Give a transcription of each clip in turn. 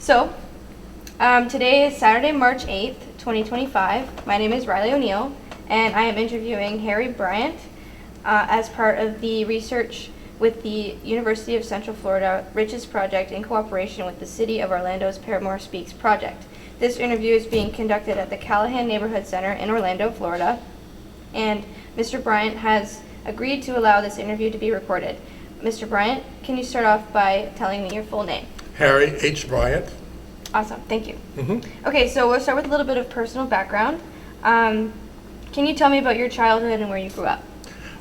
So, today is Saturday, March 8th, 2025. My name is Riley O'Neill, and I am interviewing Harry Bryant as part of the research with the University of Central Florida Riches Project in cooperation with the City of Orlando's Parramore Speaks project. This interview is being conducted at the Callahan Neighborhood Center in Orlando, Florida, and Mr. Bryant has agreed to allow this interview to be recorded. Mr. Bryant, can you start off by telling me your full name? Harry H. Bryant. Awesome, thank you. Okay, so we'll start with a little bit of personal background. Can you tell me about your childhood and where you grew up?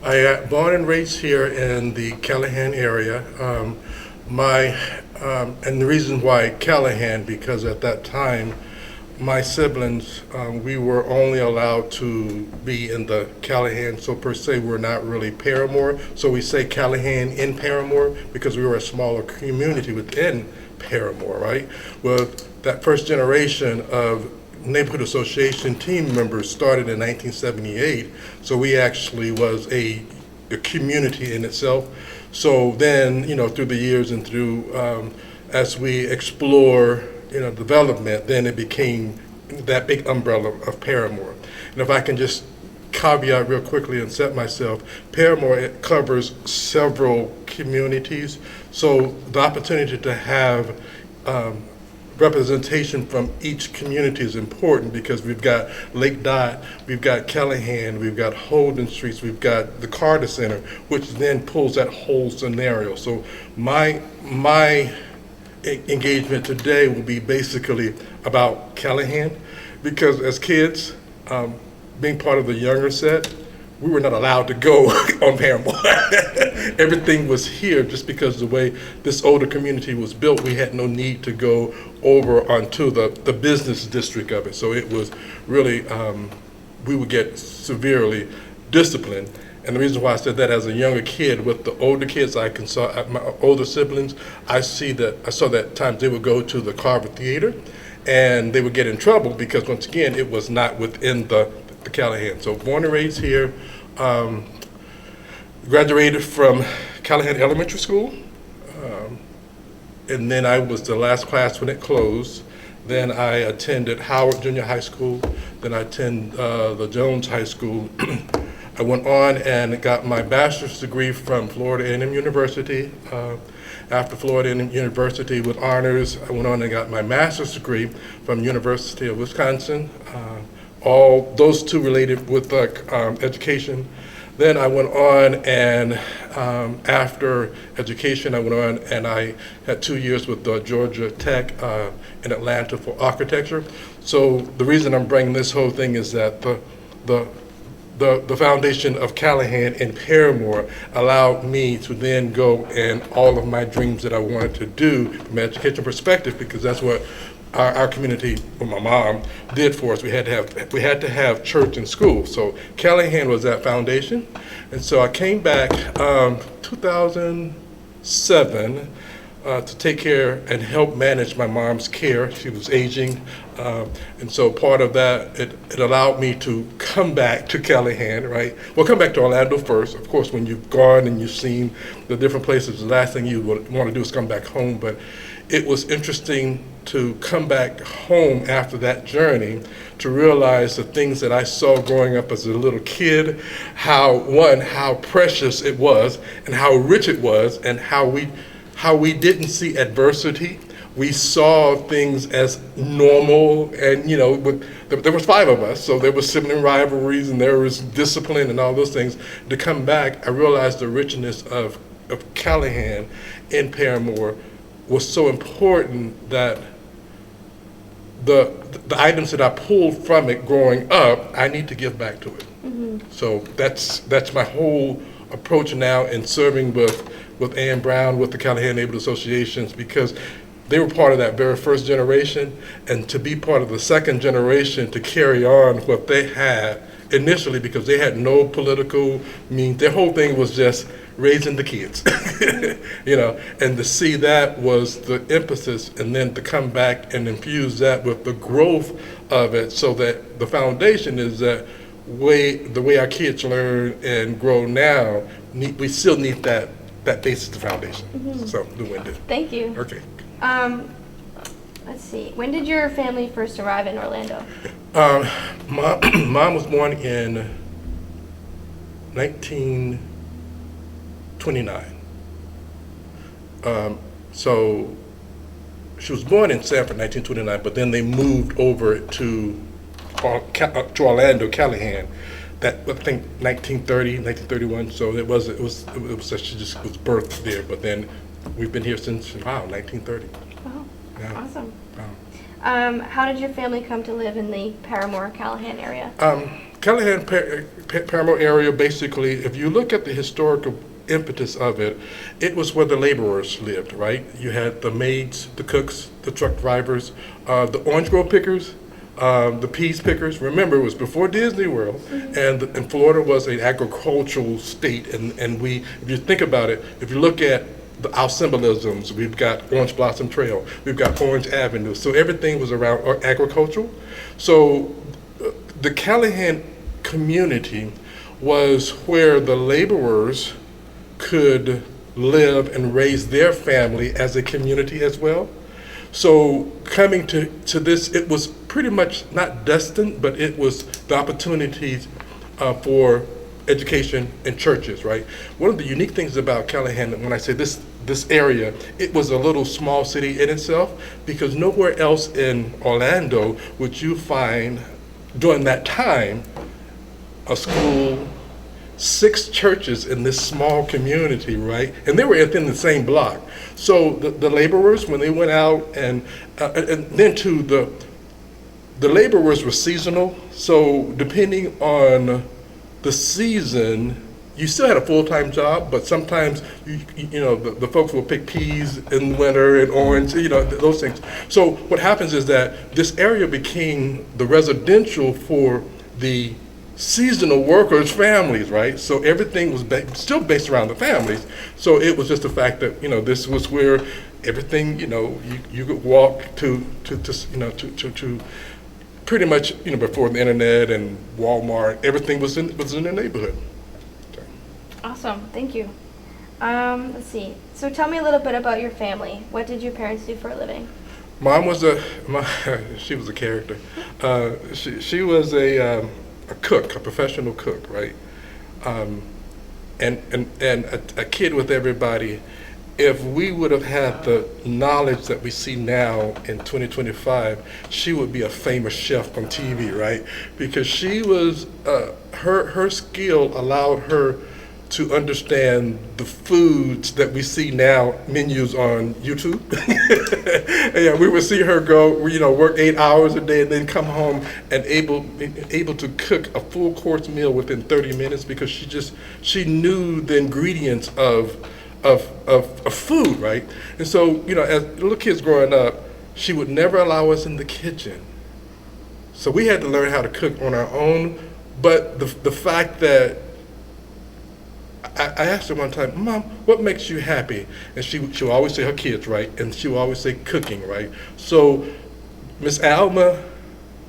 I born and raised here in the Callahan area. And the reason why Callahan, because at that time, my siblings, we were only allowed to be in the Callahan, so per se we're not really Parramore. So we say Callahan in Parramore because we were a smaller community within Parramore, right? Well, that first generation of Neighborhood Association team members started in 1978, so we actually was a community in itself. So then, through the years and through, as we explore, development, then it became that big umbrella of Parramore. And if I can just caveat real quickly and set myself, Parramore, it covers several communities, so the opportunity to have representation from each community is important because we've got Lake Dot, we've got Callahan, we've got Holden Streets, we've got the Carter Center, which then pulls that whole scenario. So my engagement today will be basically about Callahan, because as kids, being part of the younger set, we were not allowed to go on Parramore. Everything was here just because the way this older community was built, we had no need to go over onto the business district of it. So it was really, we would get severely disciplined. And the reason why I said that, as a younger kid with the older kids, my older siblings, I saw that times they would go to the Carver Theater and they would get in trouble because, once again, it was not within the Callahan. So born and raised here, graduated from Callahan Elementary School, and then I was the last class when it closed. Then I attended Howard Junior High School, then I attended the Jones High School. I went on and got my bachelor's degree from Florida A&M University. After Florida A&M University with honors, I went on and got my master's degree from University of Wisconsin. All those two related with education. Then I went on and after education, I went on and I had 2 years with Georgia Tech in Atlanta for architecture. So the reason I'm bringing this whole thing is that the foundation of Callahan in Parramore allowed me to then go and all of my dreams that I wanted to do from an education perspective, because that's what our community, well, my mom, did for us. We had to have church and school. So Callahan was that foundation. And so I came back 2007 to take care and help manage my mom's care. She was aging. And so part of that, it allowed me to come back to Callahan, right? Well, come back to Orlando first. Of course, when you've gone and you've seen the different places, the last thing you would want to do is come back home. But it was interesting to come back home after that journey to realize the things that I saw growing up as a little kid, how precious it was and how rich it was, and how we didn't see adversity. We saw things as normal, and there was 5 of us, so there was sibling rivalries and there was discipline and all those things. To come back, I realized the richness of Callahan in Parramore was so important that the items that I pulled from it growing up, I need to give back to it. So that's my whole approach now in serving with Ann Brown, with the Callahan Neighborhood Associations, because they were part of that very first generation, and to be part of the second generation to carry on what they had initially, because they had no political means. Their whole thing was just raising the kids, and to see that was the emphasis, and then to come back and infuse that with the growth of it, so that the foundation is that the way our kids learn and grow now, we still need that basis, the foundation. So, Thank you. Okay. Let's see. When did your family first arrive in Orlando? Mom was born in 1929. So she was born in Sanford, 1929, but then they moved over to Orlando, Callahan. That I think 1930, 1931. So it was she just was birthed there. But then we've been here since 1930. Wow, Yeah. awesome. Wow. How did your family come to live in the Parramore, Callahan area? Callahan, Parramore area, basically, if you look at the historical impetus of it, it was where the laborers lived, right? You had the maids, the cooks, the truck drivers, the orange grove pickers, the peas pickers. Remember, it was before Disney World, and Florida was an agricultural state, and if you think about it, if you look at our symbolisms, we've got Orange Blossom Trail, we've got Orange Avenue, so everything was around agricultural. So the Callahan community was where the laborers could live and raise their family as a community as well. So coming to this, it was pretty much not destined, but it was the opportunities for education in churches, right? One of the unique things about Callahan, when I say this area, it was a little small city in itself, because nowhere else in Orlando would you find during that time a school, 6 churches in this small community, right? And they were within the same block. So the laborers, when they went out, and then too, the laborers were seasonal. So depending on the season, you still had a full-time job, but sometimes the folks will pick peas in the winter and orange, those things. So what happens is that this area became the residential for the seasonal workers' families, right? So everything was still based around the families. So it was just the fact that this was where everything you could walk to pretty much before the internet and Walmart, everything was in the neighborhood. So. Awesome, thank you. Let's see. So tell me a little bit about your family. What did your parents do for a living? Mom was she was a character. She was a cook, a professional cook, right? And a kid with everybody. If we would have had the knowledge that we see now in 2025, she would be a famous chef on TV, right? Because she was, her skill allowed her to understand the foods that we see now, menus on YouTube. Yeah, we would see her go, work 8 hours a day and then come home and able to cook a full course meal within 30 minutes, because she knew the ingredients of food, right? And so, as little kids growing up, she would never allow us in the kitchen. So we had to learn how to cook on our own. But the fact that I asked her one time, Mom, what makes you happy? And she'll always say her kids, right? And she'll always say cooking, right? So Miss Alma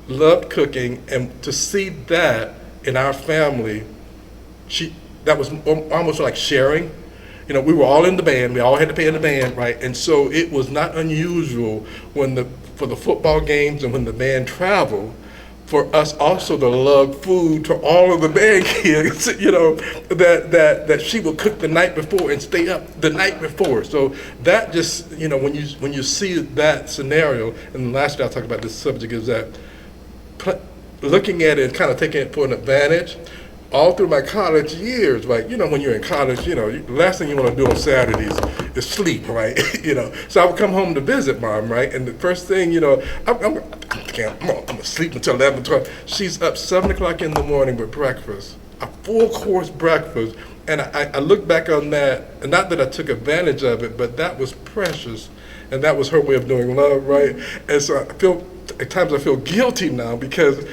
loved cooking, and to see that in our family, that was almost like sharing. We were all in the band. We all had to pay in the band, right? And so it was not unusual for the football games and when the band traveled, for us also to lug food to all of the band kids, that she would cook the night before and stay up the night before. So that just, when you see that scenario, and lastly I'll talk about this subject, is that looking at it and kind of taking it for an advantage, all through my college years, right? When you're in college, the last thing you want to do on Saturdays is sleep, right? So I would come home to visit Mom, right? And the first thing, I'm gonna sleep until 11, 12. She's up 7 o'clock in the morning with breakfast, a full course breakfast. And I look back on that, and not that I took advantage of it, but that was precious. And that was her way of doing love, right? And so at times I feel guilty now, because,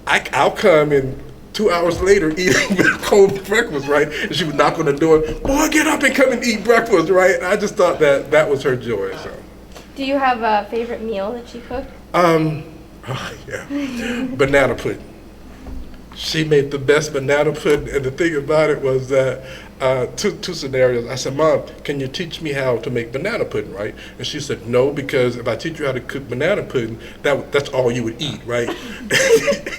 I'll come in 2 hours later eating cold breakfast, right? And she would knock on the door, boy, get up and come and eat breakfast, right? And I just thought that was her joy. So. Do you have a favorite meal that she cooked? Yeah, banana pudding. She made the best banana pudding, and the thing about it was that two scenarios. I said, Mom, can you teach me how to make banana pudding, right? And she said, no, because if I teach you how to cook banana pudding, that's all you would eat, right?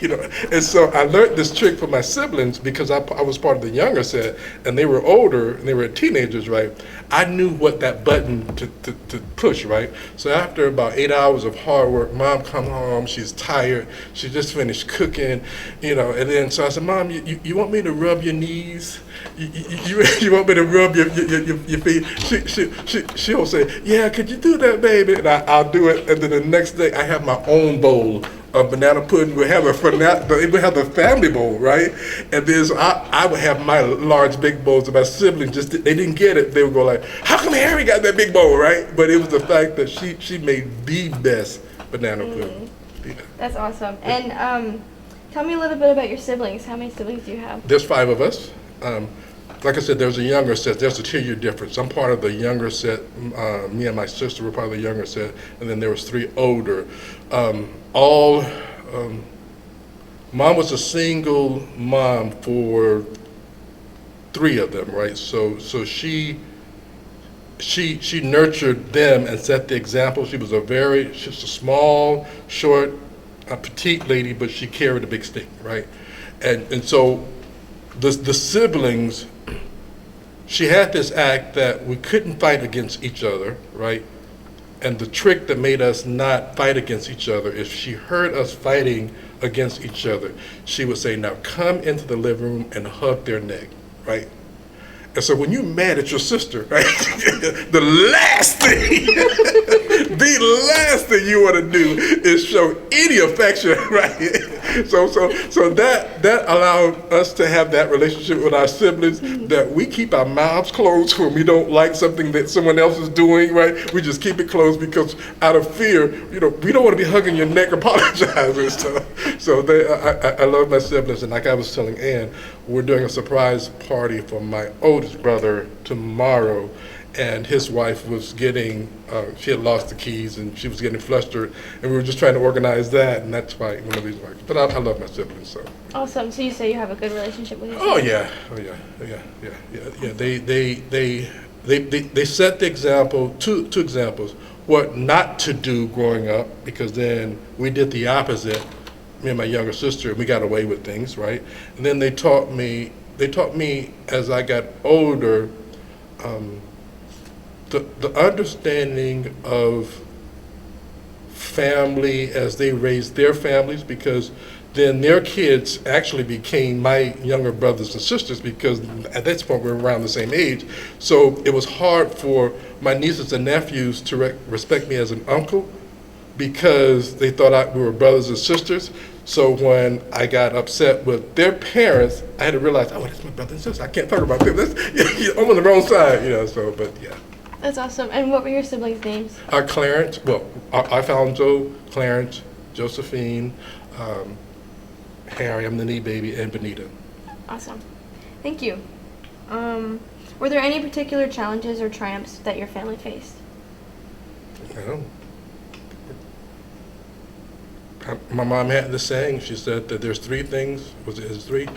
You know, and so I learned this trick from my siblings because I was part of the younger set, and they were older, and they were teenagers, right? I knew what that button to push, right? So after about 8 hours of hard work, Mom come home, she's tired, she just finished cooking, you know, and then so I said, Mom, you want me to rub your knees? You want me to rub your feet? She'll say, yeah, could you do that, baby? And I'll do it, and then the next day I have my own bowl of banana pudding. We have the family bowl, right? And then so I would have my large big bowls, and my siblings they didn't get it. They would go like, how come Harry got that big bowl, right? But it was the fact that she made the best banana pudding. Yeah. That's awesome. And tell me a little bit about your siblings. How many siblings do you have? There's 5 of us. Like I said, there's a younger set. There's a 2-year difference. I'm part of the younger set. Me and my sister were part of the younger set, and then there was 3 older. Mom was a single mom for 3 of them, right? So she nurtured them and set the example. She's a small, short, petite lady, but she carried a big stick, right? And so the siblings, she had this act that we couldn't fight against each other, right? And the trick that made us not fight against each other is she heard us fighting against each other. She would say, now come into the living room and hug their neck, right? And so when you're mad at your sister, right, the last thing you want to do is show any affection, right? So that allowed us to have that relationship with our siblings, that we keep our mouths closed when we don't like something that someone else is doing, right? We just keep it closed because out of fear, you know, we don't want to be hugging your neck, apologizing and stuff. So I love my siblings, and like I was telling Ann, we're doing a surprise party for my oldest brother tomorrow, and his wife was getting, she had lost the keys and she was getting flustered, and we were just trying to organize that, and that's why one of these reasons. But I love my siblings, so. Awesome. So you say you have a good relationship with your siblings? Yeah. They set the example, two examples, what not to do growing up, because then we did the opposite, me and my younger sister, and we got away with things, right? And then they taught me as I got older, the understanding of family as they raised their families, because then their kids actually became my younger brothers and sisters, because at that point we were around the same age. So it was hard for my nieces and nephews to respect me as an uncle, because they thought we were brothers and sisters. So when I got upset with their parents, I had to realize, oh, that's my brother and sister. I can't talk about them. I'm on the wrong side, you know. So, but yeah. That's awesome. And what were your siblings' names? Clarence. Well, I found Joe, Clarence, Josephine, Harry. I'm the knee baby, and Benita. Awesome. Thank you. Were there any particular challenges or triumphs that your family faced? No. My mom had this saying. She said that there's 3 things. It's 3?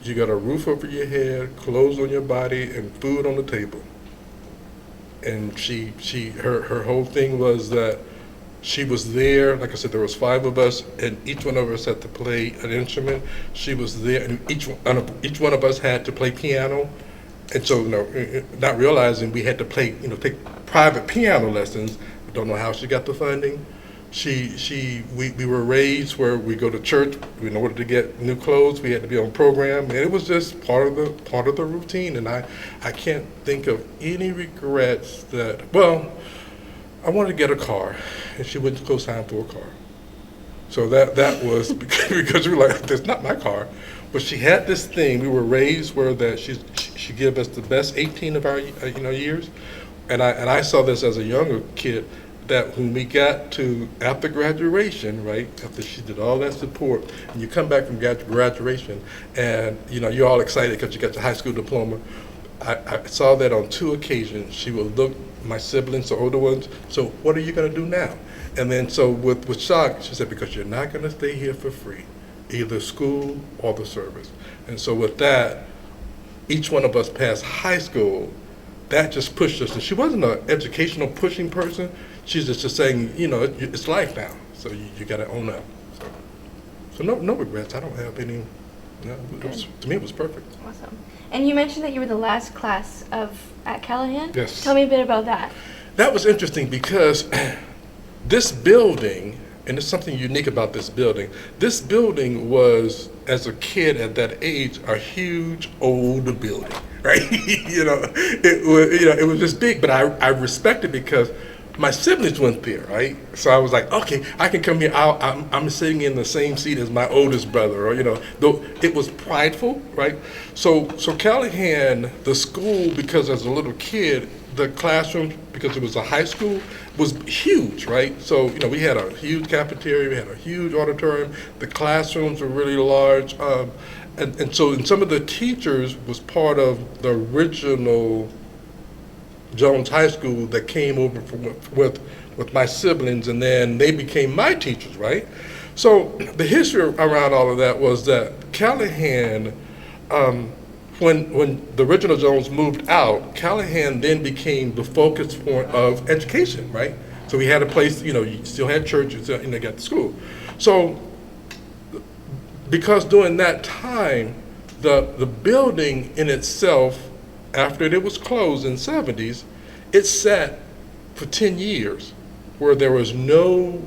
You got a roof over your head, clothes on your body, and food on the table. And her whole thing was that she was there. Like I said, there was 5 of us, and each one of us had to play an instrument. She was there, and each one of us had to play piano. And so, not realizing we had to play, take private piano lessons. We don't know how she got the funding. We were raised where we go to church. In order to get new clothes, we had to be on program, and it was just part of the routine. And I can't think of any regrets that. Well, I wanted to get a car, and she wouldn't co-sign for a car. So that was because we were like, that's not my car. But she had this thing. We were raised where that she gave us the best 18 of our years, and I saw this as a younger kid, that when we got to after graduation, right, after she did all that support, and you come back from graduation, and you're all excited because you got your high school diploma. I saw that on 2 occasions. She would look, my siblings, the older ones, so what are you going to do now? And then so with shock, she said, because you're not going to stay here for free, either school or the service. And so with that, each one of us passed high school, that just pushed us. And she wasn't an educational pushing person. She's just saying, it's life now, so you got to own up. So no regrets. I don't have any. To me, it was perfect. Awesome. And you mentioned that you were the last class at Callahan. Yes. Tell me a bit about that. That was interesting because this building, and there's something unique about this building. This building was, as a kid at that age, a huge old building, right? It was just big, but I respect it because my siblings went there, right? So I was like, okay, I can come here. I'm sitting in the same seat as my oldest brother, or though it was prideful, right? So Callahan, the school, because as a little kid, the classroom, because it was a high school, was huge, right? So we had a huge cafeteria, we had a huge auditorium. The classrooms were really large, and some of the teachers was part of the original Jones High School that came over with my siblings, and then they became my teachers, right? So the history around all of that was that Callahan, when the original Jones moved out, Callahan then became the focus point of education, right? So we had a place, you still had churches, and they got the school. So because during that time, the building in itself, after it was closed in the 70s, it sat for 10 years where there was no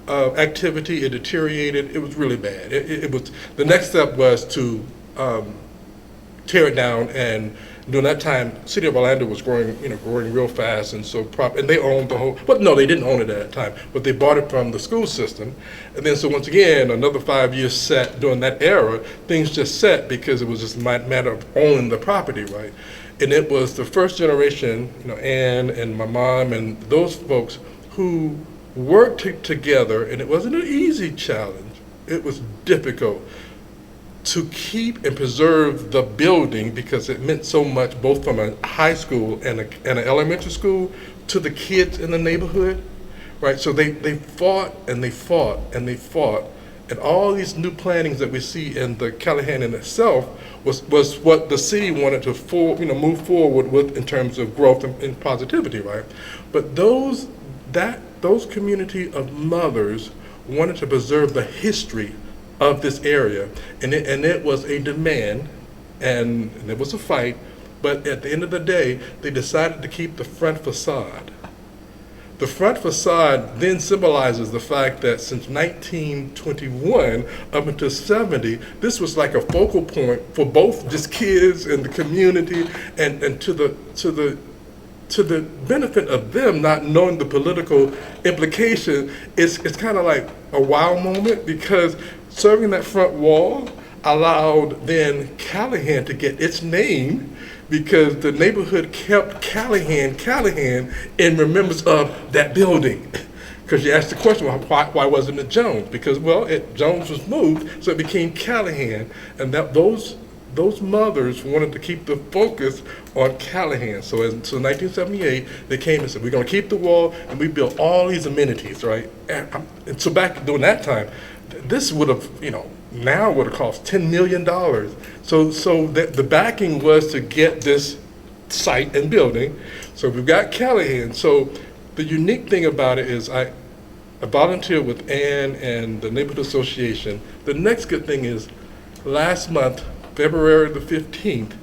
activity. It deteriorated. It was really bad. It was, the next step was to tear it down, and during that time, City of Orlando was growing real fast, and so and they owned the whole. But no, they didn't own it at that time. But they bought it from the school system, and then so once again, another 5 years set during that era. Things just set because it was just a matter of owning the property, right? And it was the first generation, Ann and my mom and those folks who worked together, and it wasn't an easy challenge. It was difficult to keep and preserve the building because it meant so much, both from a high school and an elementary school to the kids in the neighborhood, right? So they fought and they fought and they fought, and all these new plannings that we see in the Callahan in itself was what the city wanted to move forward with in terms of growth and positivity, right? But those community of mothers wanted to preserve the history of this area, and it was a demand, and it was a fight, but at the end of the day, they decided to keep the front facade. The front facade then symbolizes the fact that since 1921 up until 70, this was like a focal point for both just kids and the community, and to the benefit of them not knowing the political implication, it's kind of like a wow moment, because serving that front wall allowed then Callahan to get its name, because the neighborhood kept Callahan in remembrance of that building. Because you asked the question, well, why wasn't it Jones? Because, Jones was moved, so it became Callahan, and those mothers wanted to keep the focus on Callahan. So in 1978, they came and said, we're going to keep the wall, and we built all these amenities, right? And so back during that time, this would have, now would have cost $10 million. So the backing was to get this site and building. So we've got Callahan. So the unique thing about it is I volunteered with Ann and the Neighborhood Association. The next good thing is last month, February the 15th,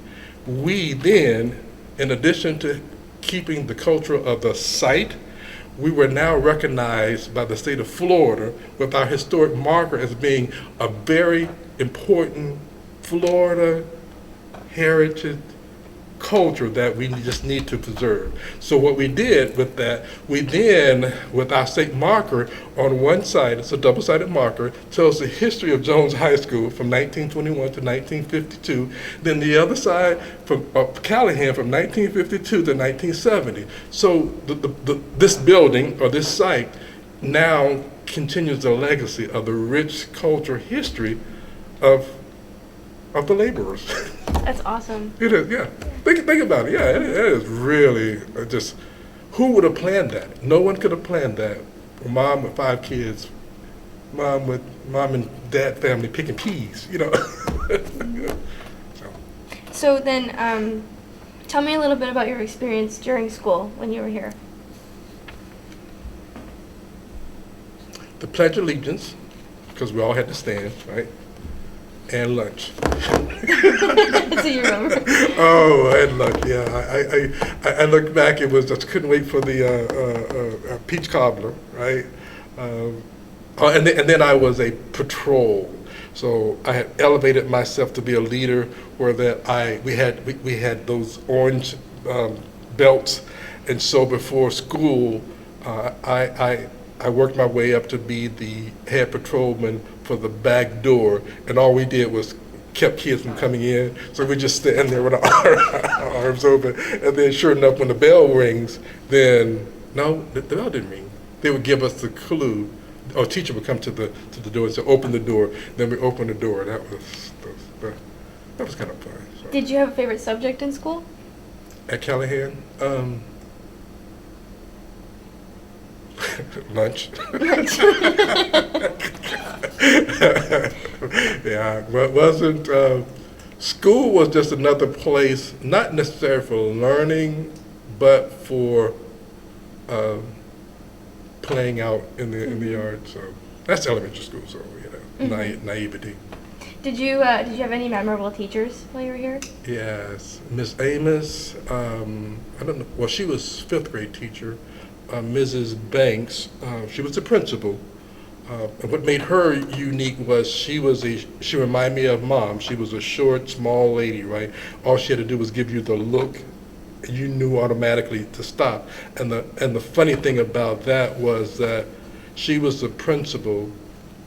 we then, in addition to keeping the culture of the site, we were now recognized by the state of Florida with our historic marker as being a very important Florida heritage culture that we just need to preserve. So what we did with that, we then, with our state marker on one side, it's a double-sided marker, tells the history of Jones High School from 1921 to 1952. Then the other side of Callahan from 1952 to 1970. So this building or this site now continues the legacy of the rich cultural history of the laborers. That's awesome. It is, yeah. Think about it. Yeah, it is really just, who would have planned that? No one could have planned that. A mom with 5 kids, mom and dad family picking peas, So then, tell me a little bit about your experience during school when you were here. The Pledge of Allegiance, because we all had to stand, right? And lunch. So you remember? Oh, I had lunch. Yeah, I look back. It was just couldn't wait for the peach cobbler, right? And then I was a patrol, so I had elevated myself to be a leader. Where that we had those orange belts, and so before school, I worked my way up to be the head patrolman for the back door, and all we did was kept kids from coming in. So we just stand there with our arms open, and then sure enough, when the bell rings, then no, the bell didn't ring. They would give us the clue. Our teacher would come to the door and say, "Open the door." Then we opened the door. That was kind of fun. So. Did you have a favorite subject in school? At Callahan, lunch. Yeah, well, wasn't school was just another place, not necessarily for learning, but for playing out in the yard. So that's elementary school. So naivety. Did you have any memorable teachers while you were here? Yes, Miss Amos. I don't know. Well, she was fifth grade teacher. Mrs. Banks. She was the principal. And what made her unique was she reminded me of Mom. She was a short, small lady, right? All she had to do was give you the look, and you knew automatically to stop. And the funny thing about that was that she was the principal,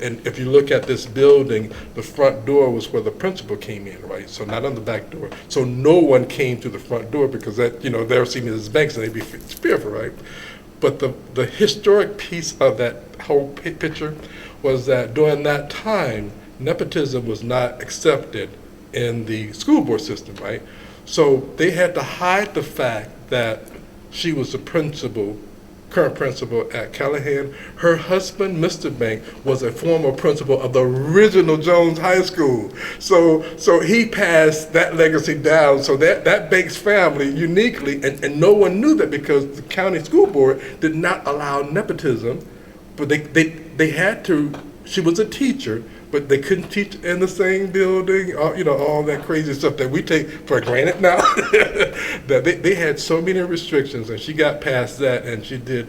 and if you look at this building, the front door was where the principal came in, right? So not on the back door. So no one came through the front door because that, they'll see Mrs. Banks and they'd be fearful, right? But the historic piece of that whole picture was that during that time, nepotism was not accepted in the school board system, right? So they had to hide the fact that she was the current principal at Callahan. Her husband, Mr. Bank, was a former principal of the original Jones High School. So he passed that legacy down. So that Banks family uniquely, and no one knew that because the county school board did not allow nepotism, but they had to. She was a teacher, but they couldn't teach in the same building, all that crazy stuff that we take for granted now. That they had so many restrictions, and she got past that, and she did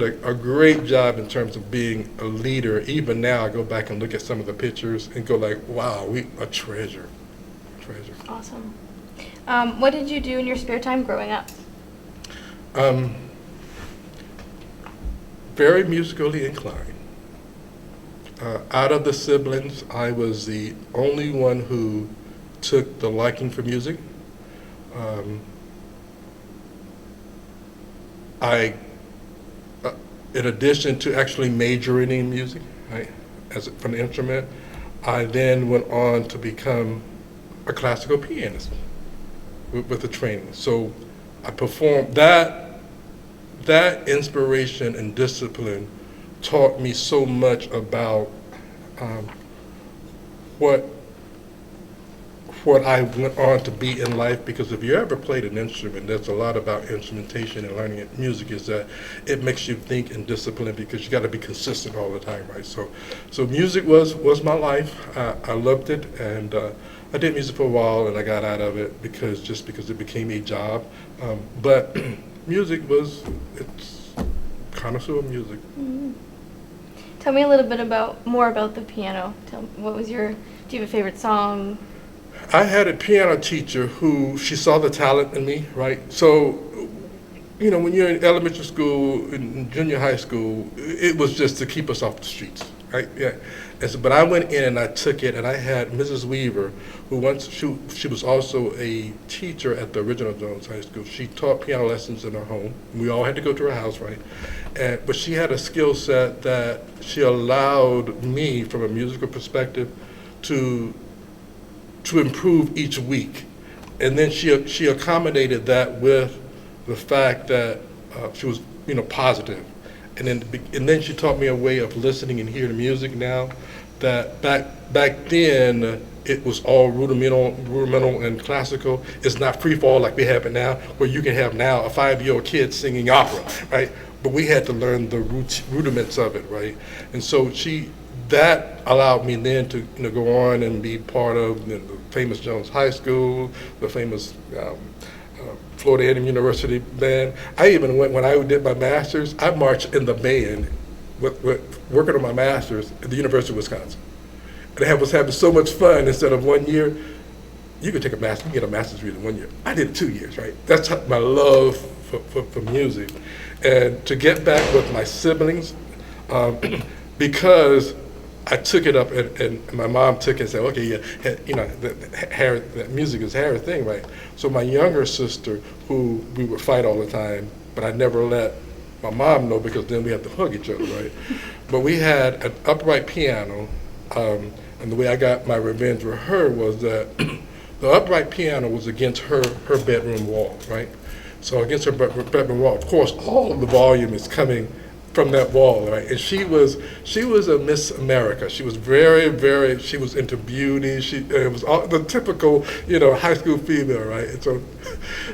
a great job in terms of being a leader. Even now, I go back and look at some of the pictures and go like, wow, a treasure. Awesome. What did you do in your spare time growing up? Very musically inclined. Out of the siblings, I was the only one who took the liking for music. In addition to actually majoring in music, right, for an instrument, I then went on to become a classical pianist with the training. So I performed that inspiration and discipline taught me so much about what I went on to be in life, because if you ever played an instrument, there's a lot about instrumentation and learning music is that it makes you think and discipline because you got to be consistent all the time, right? So music was my life. I loved it, and I did music for a while, and I got out of it because it became a job. But music it's connoisseur of music. Mm-hmm. Tell me a little bit more about the piano. Do you have a favorite song? I had a piano teacher who, she saw the talent in me, right? So, when you're in elementary school, in junior high school, it was just to keep us off the streets, right? Yeah. But I went in and I took it, and I had Mrs. Weaver, she was also a teacher at the original Jones High School. She taught piano lessons in her home. We all had to go to her house, right? But she had a skill set that she allowed me, from a musical perspective, to improve each week. And then she accommodated that with the fact that she was, positive. And then she taught me a way of listening and hearing music now that back then it was all rudimental and classical. It's not free fall like we have it now, where you can have now a 5-year-old kid singing opera, right? But we had to learn the rudiments of it, right? And so that allowed me then to go on and be part of the famous Jones High School, the famous Florida A&M University band. I even went, when I did my master's, I marched in the band working on my master's at the University of Wisconsin. And I was having so much fun. Instead of 1 year, you could take a master, you get a master's degree in 1 year. I did 2 years, right? That's my love for music. And to get back with my siblings, because I took it up and my mom took it and said, okay, yeah, that music is Harry's thing, right? So my younger sister, who we would fight all the time, but I never let my mom know because then we had to hug each other, right? But we had an upright piano, and the way I got my revenge with her was that the upright piano was against her bedroom wall, right? So against her bedroom wall, of course, all of the volume is coming from that wall, right? And she was a Miss America. She was very, she was into beauty. It was all the typical, high school female, right? And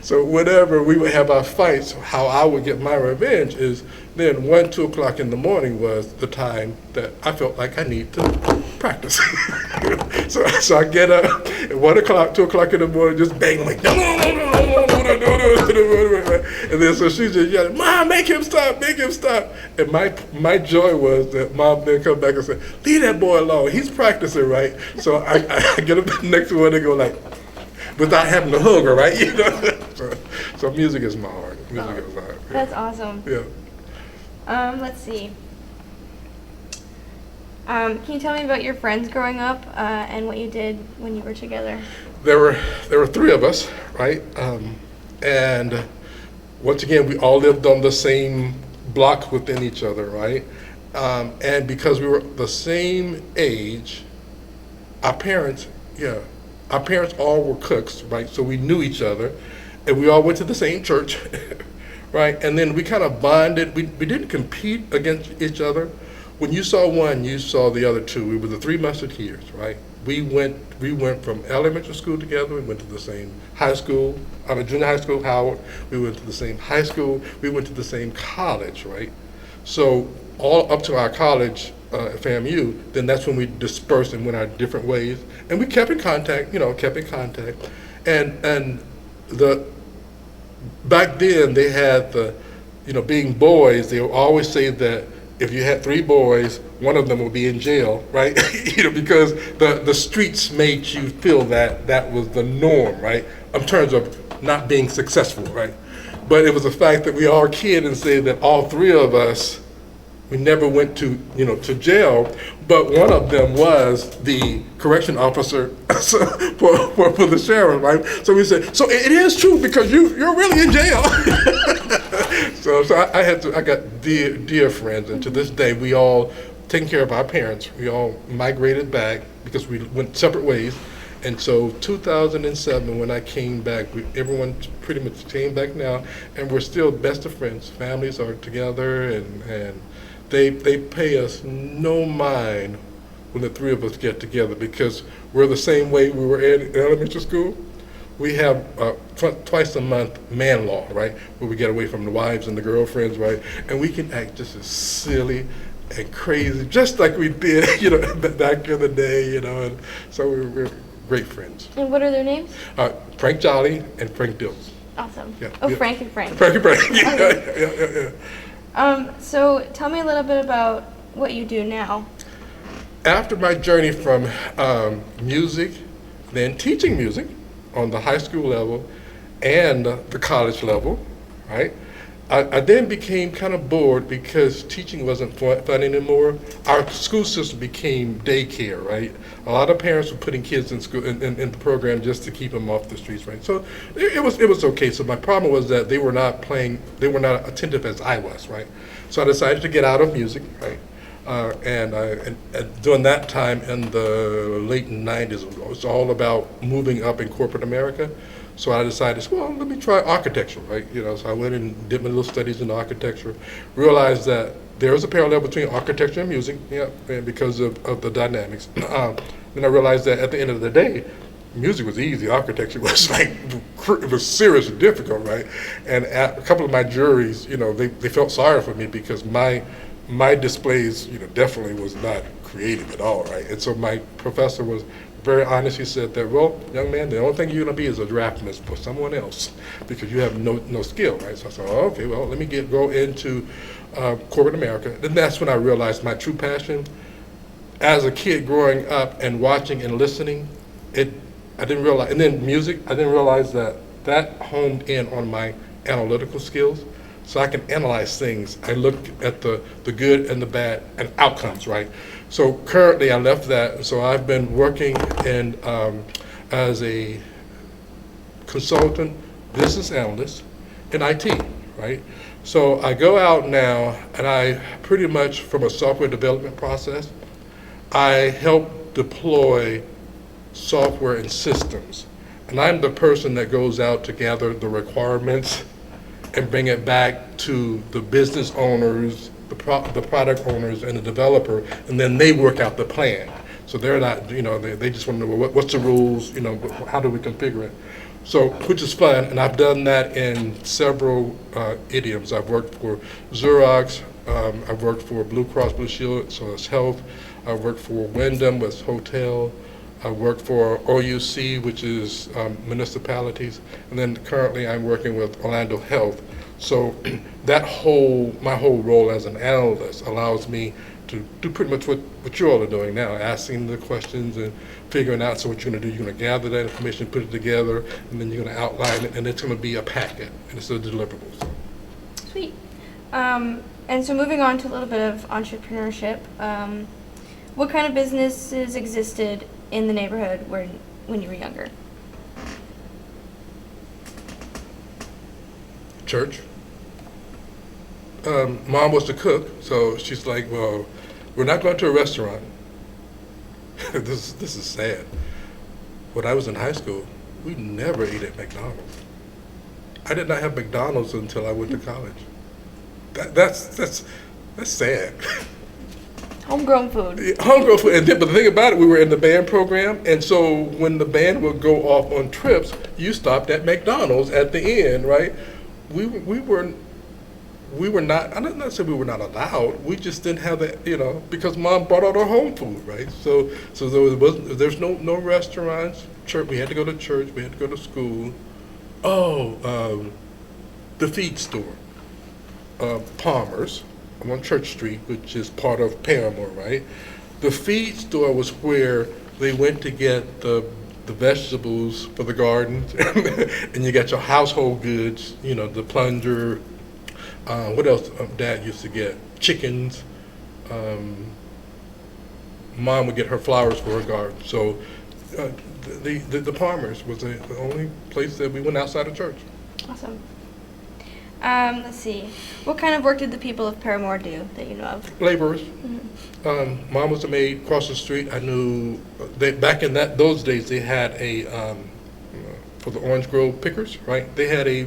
so whenever we would have our fights, how I would get my revenge is then 1, 2 o'clock in the morning was the time that I felt like I need to practice. so I get up at 1 o'clock, 2 o'clock in the morning, just bang, like, no. And then so she just yelling, Mom, make him stop. And my joy was that Mom then come back and say, leave that boy alone. He's practicing, right? So I get up next one and go like, without having to hug her, right? So music is my heart. Music is my heart. That's awesome. Yeah. Let's see. Can you tell me about your friends growing up and what you did when you were together? There were 3 of us, right? And once again, we all lived on the same block within each other, right? And because we were the same age, our parents all were cooks, right? So we knew each other, and we all went to the same church, right? And then we kind of bonded. We didn't compete against each other. When you saw one, you saw the other 2. We were the 3 musketeers, right? We went from elementary school together. We went to the same high school, junior high school, Howard. We went to the same high school. We went to the same college, right? So all up to our college at FAMU, then that's when we dispersed and went our different ways. And we kept in contact, And back then they had being boys, they would always say that if you had 3 boys, one of them would be in jail, right? Because the streets made you feel that was the norm, right? In terms of not being successful, right? But it was the fact that we all kid and say that all 3 of us, we never went to jail, but one of them was the correction officer for the sheriff, right? So we said, so it is true because you're really in jail. So I got dear friends, and to this day we all taking care of our parents. We all migrated back because we went separate ways. And so 2007, when I came back, everyone pretty much came back now, and we're still best of friends. Families are together, and they pay us no mind when the 3 of us get together because we're the same way we were in elementary school. We have twice a month man law, right, where we get away from the wives and the girlfriends, right, and we can act just as silly and crazy, just like we did, back in the day, and so we're great friends. And what are their names? Frank Jolly and Frank Dills. Awesome. Yeah, Oh, yeah. Frank and Frank. Frank and Frank. Yeah, Okay. yeah. So tell me a little bit about what you do now. After my journey from music, then teaching music on the high school level and the college level, right? I then became kind of bored because teaching wasn't fun anymore. Our school system became daycare, right? A lot of parents were putting kids in school in the program just to keep them off the streets, right? So it was okay. So my problem was that they were not attentive as I was, right? So I decided to get out of music, right? And during that time in the late 90s, it was all about moving up in corporate America. So I decided, well, let me try architecture, right? So I went and did my little studies in architecture, realized that there is a parallel between architecture and music, yeah, and because of the dynamics. Then I realized that at the end of the day, music was easy. Architecture was like, it was seriously difficult, right? And a couple of my juries, they felt sorry for me because my displays, definitely was not creative at all, right? And so my professor was very honest. He said that, well, young man, the only thing you're going to be is a draftman for someone else because you have no skill, right? So I said, oh, okay, well, let me go into corporate America. Then that's when I realized my true passion. As a kid growing up and watching and listening, I didn't realize, and then music, I didn't realize that homed in on my analytical skills. So I can analyze things. I look at the good and the bad and outcomes, right? So currently I left that, and so I've been working as a consultant, business analyst in IT, right? So I go out now and I pretty much, from a software development process, I help deploy software and systems. And I'm the person that goes out to gather the requirements and bring it back to the business owners, the product owners, and the developer, and then they work out the plan. So they're not, they just want to know what's the rules, how do we configure it? So, which is fun, and I've done that in several idioms. I've worked for Xerox, I've worked for Blue Cross Blue Shield, so it's health. I've worked for Wyndham, with hotel. I worked for OUC, which is municipalities, and then currently I'm working with Orlando Health. So my whole role as an analyst allows me to do pretty much what you all are doing now, asking the questions and figuring out, so what you're gonna do, you're gonna gather that information, put it together, and then you're gonna outline it, and it's gonna be a packet, and it's a deliverable. So. Sweet. And so moving on to a little bit of entrepreneurship, what kind of businesses existed in the neighborhood when you were younger? Church. Mom was the cook, so she's like, well, we're not going to a restaurant. This is sad. When I was in high school, we never ate at McDonald's. I did not have McDonald's until I went to college. That's sad. Homegrown food. Yeah, homegrown food. But the thing about it, we were in the band program, and so when the band would go off on trips, you stopped at McDonald's at the end, right? We were not, I'm not saying we were not allowed, we just didn't have that, because Mom brought out our home food, right? So there's no restaurants, church, we had to go to church, we had to go to school. The feed store, Palmer's, on Church Street, which is part of Parramore, right? The feed store was where they went to get the vegetables for the gardens, and you got your household goods, the plunger. What else Dad used to get? Chickens. Mom would get her flowers for her garden. So the Palmer's was the only place that we went outside of church. Awesome. Let's see. What kind of work did the people of Parramore do that you know of? Laborers. Mm-hmm. Mom was a maid across the street. I knew back in those days they had for the Orange Grove pickers, right? They had a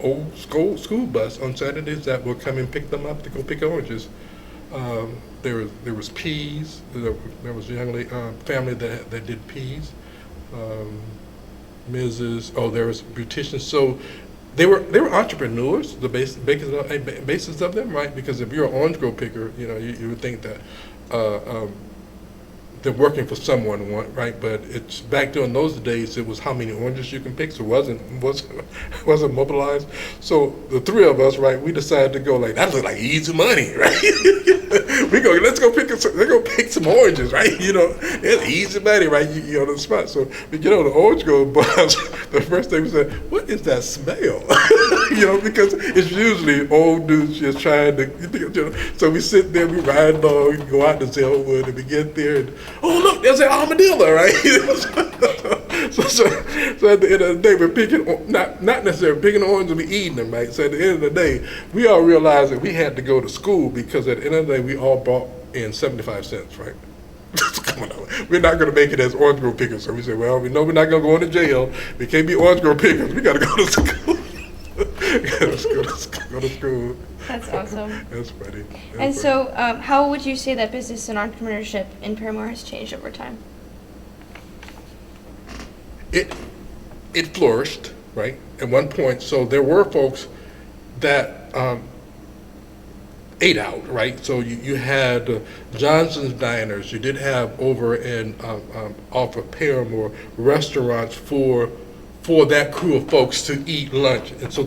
old school bus on Saturdays that would come and pick them up to go pick oranges. There was peas. There was a young family that did peas. There was beauticians. So they were entrepreneurs, the basis of them, right? Because if you're an orange grove picker, you would think that they're working for someone, right? But it's back during those days, it was how many oranges you can pick, so it wasn't mobilized. So the three of us, right, we decided to go like, that looks like easy money, right? let's go pick some oranges, right? It's easy money, right? You on the spot. So we get on the orange grove bus. The first thing we said, what is that smell? Because it's usually old dudes just trying to, so we sit there, we ride along, we go out to Zellwood, and we get there, and oh look, there's an armadillo, right? so at the end of the day, we're picking, not necessarily picking oranges and we eating them, right? So at the end of the day, we all realized that we had to go to school because at the end of the day, we all brought in 75 cents, right? Come on, we're not going to make it as orange grove pickers. So we said, well, we know we're not going to go into jail. We can't be orange grove pickers. We got to go to school. Let's go to school. That's awesome. That's funny. And so, how would you say that business and entrepreneurship in Parramore has changed over time? It flourished, right? At one point, so there were folks that ate out, right? So you had Johnson's Diners. You did have over in off of Parramore restaurants for that crew of folks to eat lunch, and so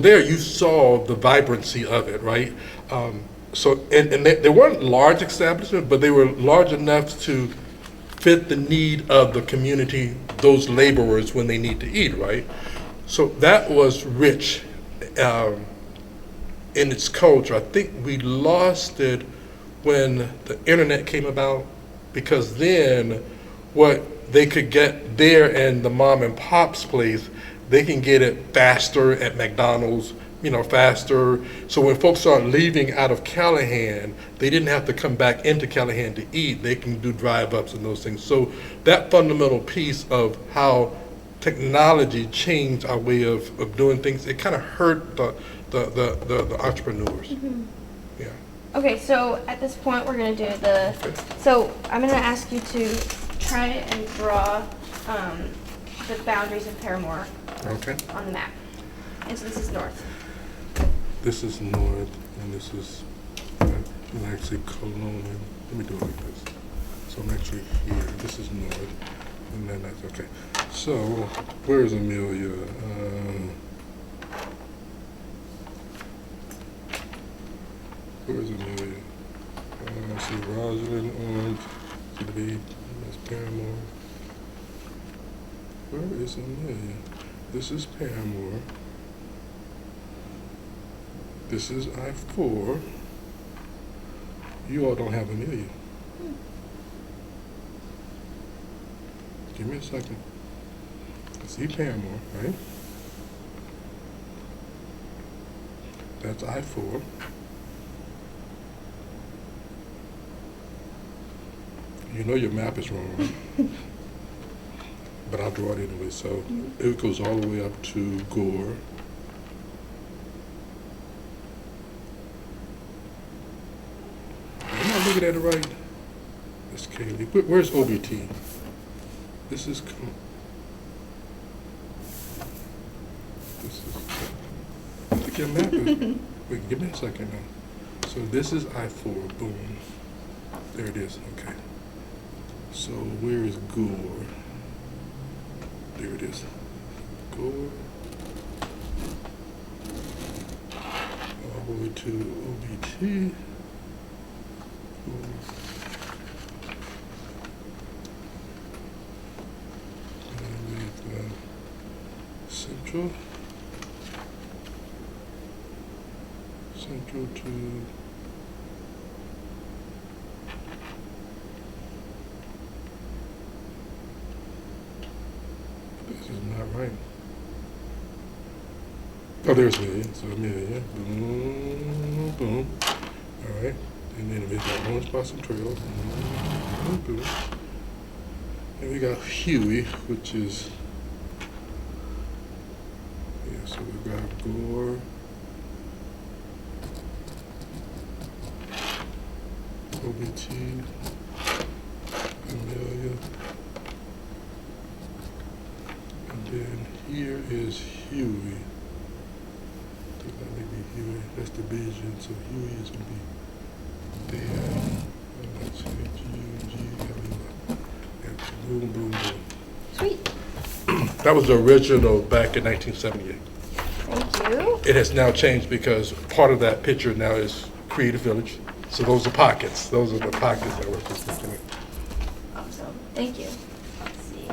there you saw the vibrancy of it, right? And they weren't large establishments, but they were large enough to fit the need of the community, those laborers when they need to eat, right? So that was rich in its culture. I think we lost it when the internet came about, because then what they could get there in the mom and pop's place, they can get it faster at McDonald's, faster. So when folks start leaving out of Callahan, they didn't have to come back into Callahan to eat. They can do drive-ups and those things. So that fundamental piece of how technology changed our way of doing things, it kind of hurt the entrepreneurs. Mm-hmm. Yeah. Okay, so at this point we're going to do so I'm going to ask you to try and draw the boundaries of Parramore on the map. And so this is north. This is north, and this is actually Colonial. Let me do it like this. So I'm actually here. This is north, and then that's okay. So where's Amelia? Where's Amelia? I see Rosalind, Orange, to be that's Parramore. Where is Amelia? This is Parramore. This is I-4. You all don't have Amelia. Give me a second. I see Parramore, right? That's I-4. You know your map is wrong, right? But I'll draw it anyway. So it goes all the way up to Gore. Am I looking at it right? That's Kaylee. Where's OBT? This is. I think your map is. Wait, give me a second now. So this is I-4. Boom. There it is. Okay. So where is Gore? There it is. Gore. All the way to OBT. Central. Central to. This is not right. Oh, there's Amelia. So Amelia. Boom, boom. All right. And then we got Orange Blossom Trail. Boom, boom. And we got Huey, which is. Yeah, so we've got Gore. OBT. Amelia. And then here is Huey. I think that may be Huey. That's division, so Huey is going to be there. And that's G, and boom, boom, boom. Sweet. That was the original back in 1978. Thank you. It has now changed because part of that picture now is Creative Village. So those are pockets. Those are the pockets that we're just looking at. Awesome. Thank you. Let's see.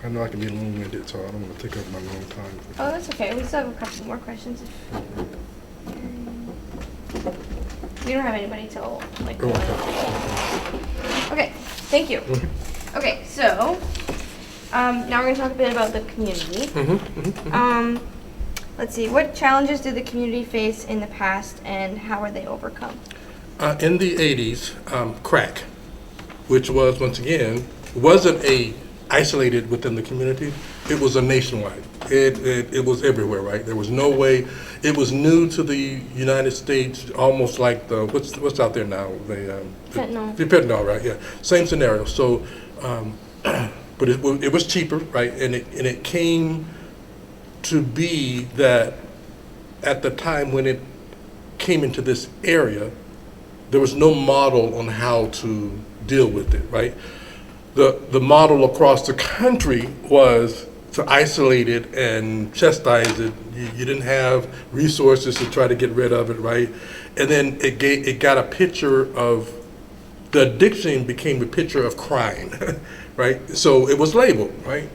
I know I can be long-winded, so I don't want to take up my long time. Oh, that's okay. We still have a couple more questions. We don't have anybody till like. Okay. Thank you. Okay, so now we're going to talk a bit about the community. Let's see, what challenges did the community face in the past and how were they overcome? In the 80s, crack, which was, once again, wasn't isolated within the community, it was a nationwide. It was everywhere, right? There was no way. It was new to the United States, almost like the what's out there now, Fentanyl. the fentanyl, right? Yeah, same scenario. So, but it was cheaper, right? And it came to be that at the time when it came into this area, there was no model on how to deal with it, right? The model across the country was to isolate it and chastise it. You didn't have resources to try to get rid of it, right? And then it got a picture of, the addiction became a picture of crime, right? So it was labeled, right?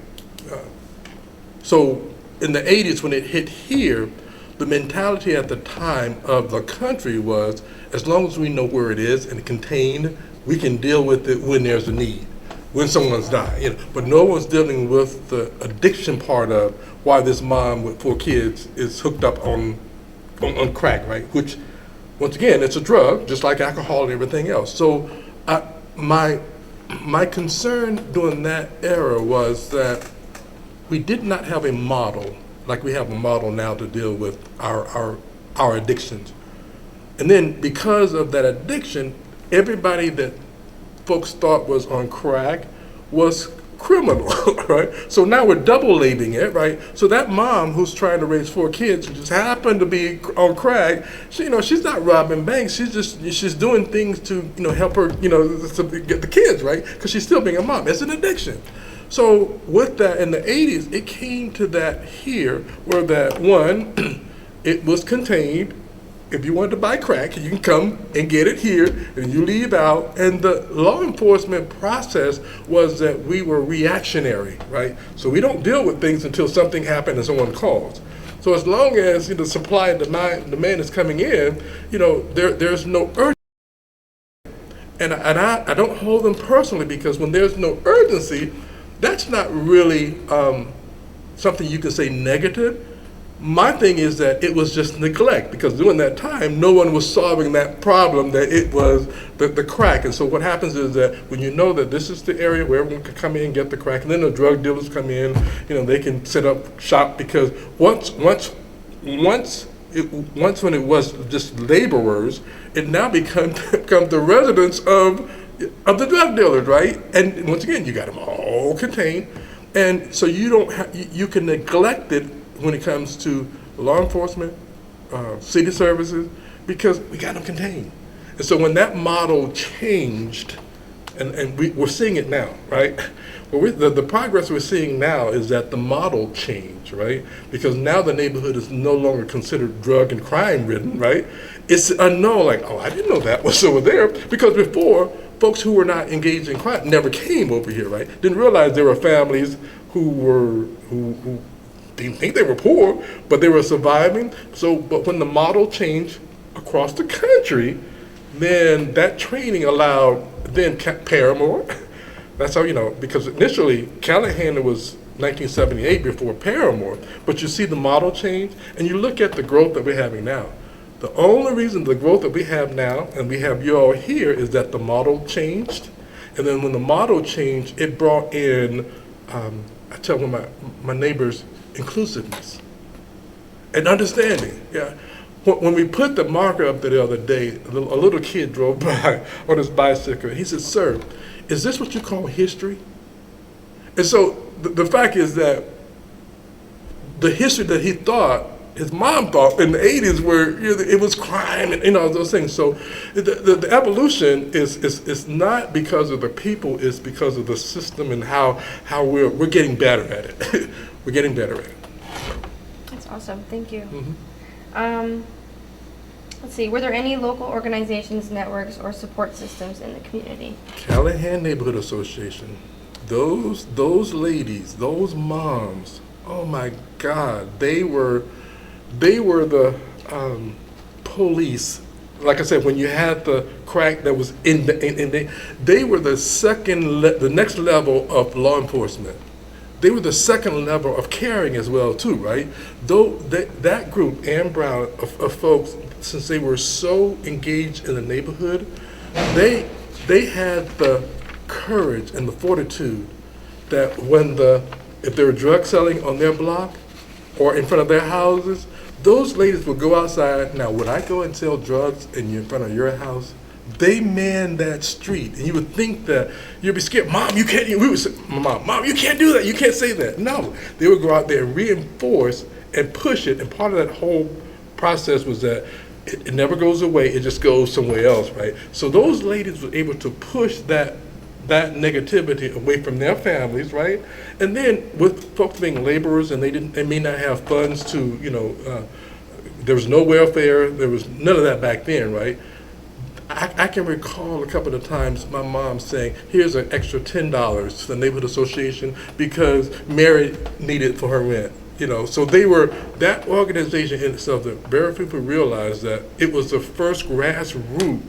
So in the 80s when it hit here, the mentality at the time of the country was, as long as we know where it is and contained, we can deal with it when there's a need, when someone's dying. You know, but no one's dealing with the addiction part of why this mom with 4 kids is hooked up on crack, right? Which, once again, it's a drug, just like alcohol and everything else. So my concern during that era was that we did not have a model like we have a model now to deal with our addictions. And then because of that addiction, everybody that folks thought was on crack was criminal, right? So now we're double labeling it, right? So that mom who's trying to raise 4 kids who just happened to be on crack, she, she's not robbing banks. She's doing things to, help her, to get the kids, right? Because she's still being a mom. It's an addiction. So with that, in the 80s, it came to that here, where that one, it was contained. If you wanted to buy crack, you can come and get it here, and you leave out. And the law enforcement process was that we were reactionary, right? So we don't deal with things until something happens and someone calls. So as long as supply and demand is coming in, there's no urgency. And I don't hold them personally, because when there's no urgency, that's not really something you can say negative. My thing is that it was just neglect, because during that time, no one was solving that problem, that it was the crack. And so what happens is that when you know that this is the area where everyone can come in and get the crack, and then the drug dealers come in, they can set up shop, because once when it was just laborers, it now becomes the residents of the drug dealers, right? And once again, you got them all contained, and so you can neglect it when it comes to law enforcement, city services, because we got them contained. And so when that model changed, and we're seeing it now, right? Well, the progress we're seeing now is that the model changed, right? Because now the neighborhood is no longer considered drug and crime ridden, right? It's unknown, like, oh, I didn't know that was over there, because before, folks who were not engaged in crime never came over here, right? Didn't realize there were families who didn't think they were poor, but they were surviving. So, but when the model changed across the country, then that training allowed then Parramore. That's how, because initially Callahan was 1978 before Parramore, but you see the model change, and you look at the growth that we're having now. The only reason the growth that we have now, and we have you all here, is that the model changed. And then when the model changed, it brought in, I tell my neighbors, inclusiveness and understanding. Yeah. When we put the marker up there the other day, a little kid drove by on his bicycle. He said, "Sir, is this what you call history?" And so the fact is that the history that he thought, his mom thought in the 80s, where it was crime and those things. So the evolution is not because of the people, it's because of the system and how we're getting better at it. We're getting better at it. That's awesome. Thank you. Mm-hmm. Let's see. Were there any local organizations, networks, or support systems in the community? Callahan Neighborhood Association. Those ladies, those moms. Oh my God, they were the police. Like I said, when you had the crack that was they were the next level of law enforcement. They were the second level of caring as well too, right? Though that group, Ann Brown, of folks, since they were so engaged in the neighborhood, they had the courage and the fortitude that if they were drug selling on their block, or in front of their houses, those ladies would go outside. Now, would I go and sell drugs in front of your house? They manned that street, and you would think that you'd be scared. Mom, you can't. We would say, Mom, you can't do that. You can't say that. No, they would go out there and reinforce and push it. And part of that whole process was that it never goes away. It just goes somewhere else, right? So those ladies were able to push that negativity away from their families, right? And then with folks being laborers, and they may not have funds to, there was no welfare. There was none of that back then, right? I can recall a couple of times my mom saying, here's an extra $10 to the Neighborhood Association because Mary needed for her rent. So they were, that organization in itself, that very few people realized that it was the first grassroots.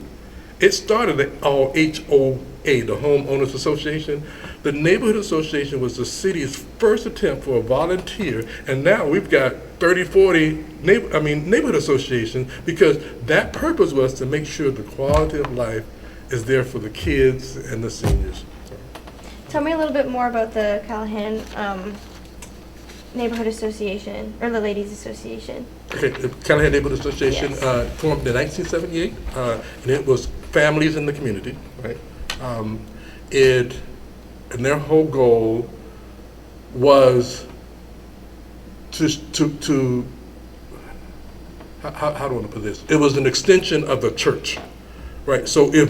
It started at all HOA, the Homeowners Association. The Neighborhood Association was the city's first attempt for a volunteer, and now we've got 30, 40 neighborhood associations, because that purpose was to make sure the quality of life is there for the kids and the seniors. So. Tell me a little bit more about the Callahan Neighborhood Association, or the Ladies Association. Okay, the Callahan Neighborhood Association formed in 1978, and it was families in the community, right? And their whole goal was to how do I want to put this? It was an extension of the church, right? So if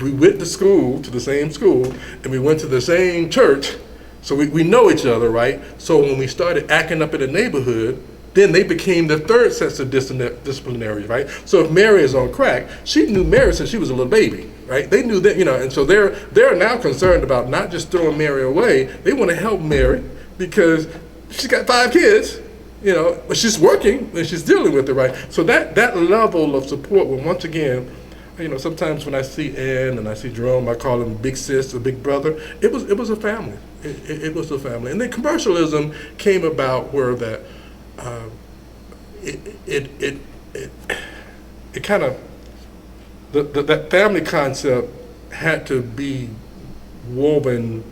we went to school, to the same school, and we went to the same church, so we know each other, right? So when we started acting up in the neighborhood, then they became the third set of disciplinaries, right? So if Mary is on crack, she knew Mary since she was a little baby, right? They knew that, and so they're now concerned about not just throwing Mary away. They want to help Mary because she's got 5 kids, but she's working and she's dealing with it, right? So that level of support, well, once again, sometimes when I see Ann and I see Jerome, I call him big sis or big brother. It was a family. It was a family. And then commercialism came about where that it kind of, that family concept had to be woven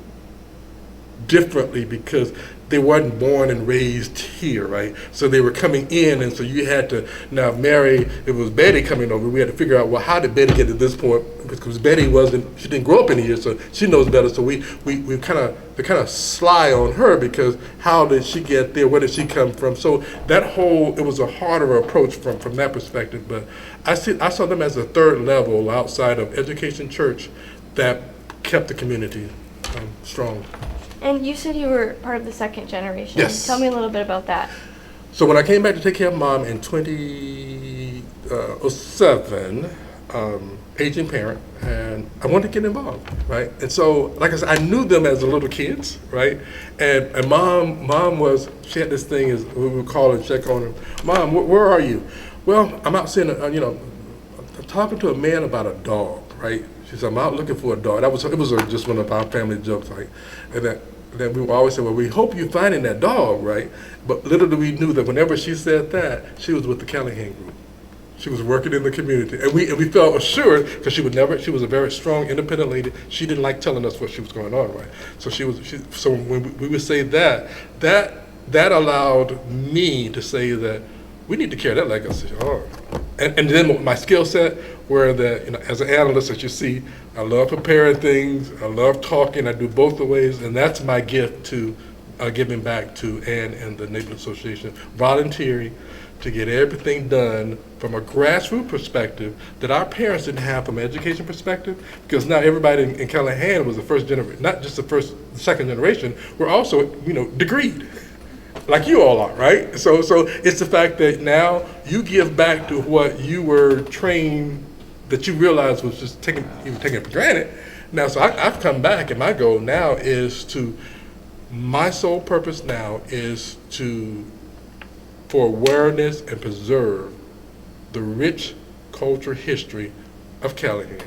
differently because they weren't born and raised here, right? So they were coming in, and so you had to, now Mary, it was Betty coming over, we had to figure out, well, how did Betty get to this point? Because Betty she didn't grow up in here, so she knows better, so we kind of sly on her, because how did she get there, where did she come from? So that whole, it was a harder approach from that perspective, but I saw them as a third level outside of education church that kept the community strong. And you said you were part of the second generation. Yes. Tell me a little bit about that. So when I came back to take care of Mom in 2007, aging parent, and I wanted to get involved, right? And so, like I said, I knew them as little kids, right? And Mom she had this thing, as we would call and check on her. Mom, where are you? Well, I'm out seeing, I'm talking to a man about a dog, right? She said, I'm out looking for a dog. It was just one of our family jokes, right? And that we would always say, well, we hope you're finding that dog, right? But little did we knew that whenever she said that, she was with the Callahan group. She was working in the community, and we felt assured, because she was a very strong, independent lady. She didn't like telling us what she was going on, right? So so when we would say that allowed me to say that we need to carry that legacy on. And then my skill set, where as an analyst, as you see, I love preparing things, I love talking, I do both the ways, and that's my gift to giving back to Ann and the Neighborhood Association, volunteering to get everything done from a grassroots perspective that our parents didn't have from an education perspective, because now everybody in Callahan was the first generation, not just the second generation, we're also, degreed. Like you all are, right? So it's the fact that now you give back to what you were trained, that you realize was just taken for granted. Now, so I've come back, and my goal now is my sole purpose now is for awareness and preserve the rich cultural history of Callahan